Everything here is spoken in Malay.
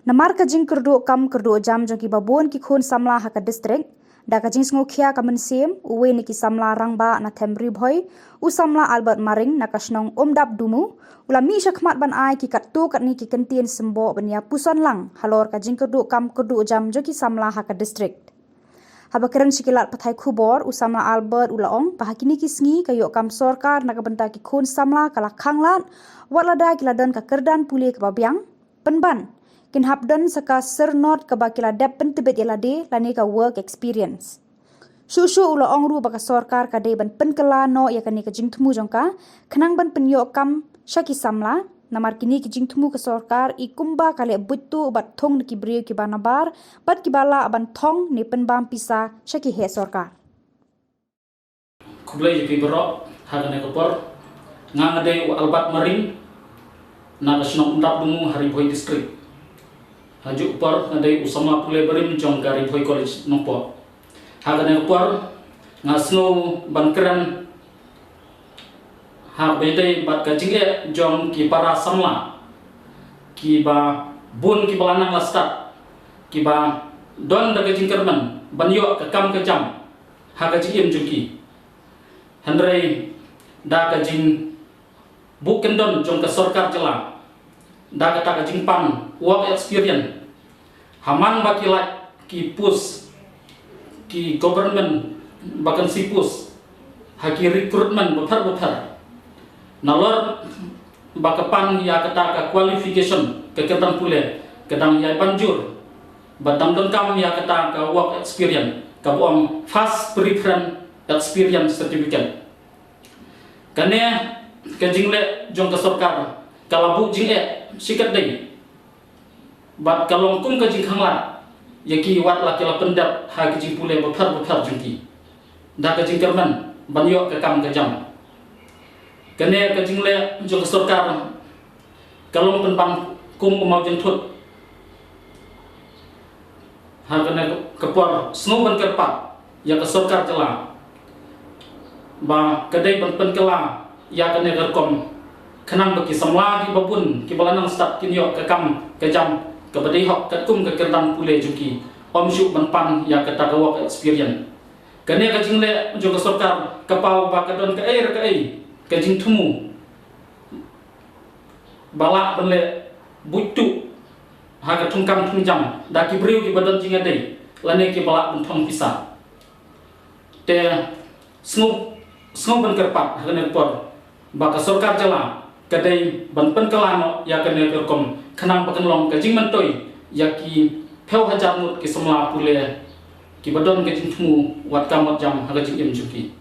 Namar kajing kerdu kam kerdu jam jongki babon ki khun samla haka district da kajing sngokhia kamen sim uwe ni ki samla rangba na themri bhoi u samla Albert Maring na kasnong omdap dumu ula mi shakmat ban ai ki kattu kat ni ki kentien sembo bania puson lang halor kajing kerdu kam kerdu jam jongki samla haka district habakeren sikilat pathai khubor u samla Albert ulaong pahakini ki sngi kayo kam sorkar na kabenta ki khun samla kala khanglat watlada kiladan ka kerdan puli ke babiang penban kin habdan saka sernot kabakila dep pentebet yalade lani ka work experience. Shushu ula ongru baka sorkar kade ban penkela no yakani ka jingtmu jongka kenang ban penyo kam shaki samla namar kini ki jingtmu ka sorkar i kumba kale buttu bat thong ki briu ki banabar bat ki bala ban thong ni penbam pisa shaki he sorkar. Kublai ki berok hagane kopor ngangade Albert Maring na nasional undap dumu hari boy district. Hajuk par nadai usama pule berim jong gari boy college nompo. Hagane par ngasno bangkeran ha bedai bat kajinge jong ki para samla ki ba bun ki balanang lastat ki ba don daga jingkerman banyo ka kam ka jam ha ka jim juki handrai da ka jing bukan don jong ka sorkar jela da ka jing pan work experience haman bakilat ki pus ki government bahkan si pus haki recruitment betar nalor bakapan ya kata ka qualification ke kedang pule kedang ya banjur badang dengkam ya kata ka work experience ka buang fast preference experience certificate kane ke jingle jong ka sorkar kalabu jinge sikat dei bat kalong kum ka jing khangla yaki wat la kala pendap ha ka jing pule betar jengki da ka jing kerman banyo ka kam ka jam kane ka jing le jong sorkar kalong penpang kum mau jentut ha kane kepor snow ban kerpat ya ka sorkar jela ba kadai ban penkela ya kane gerkom kenang bagi samla ki babun ki balanang start kinyo ka kam ka jam ka badai hok ka kum ka kerdan pule juki om syu ban pan ya ka ta work experience kane ka jingle jo ka sorkar ka pau ba ka don ka ai ka jing thumu bala benle butu ha ka thungkam thungjam da ki briu ki badan jinga dei lane ki bala ban thong pisa te snu ban kerpat ha ne por ba ka sorkar jala kadai ban pen kelano ya kene kerkom kenang paken long kajing mantoi ya ki peu hajar mut ki semla pule ki badon ke jingmu wat kamot jam ha kajing im juki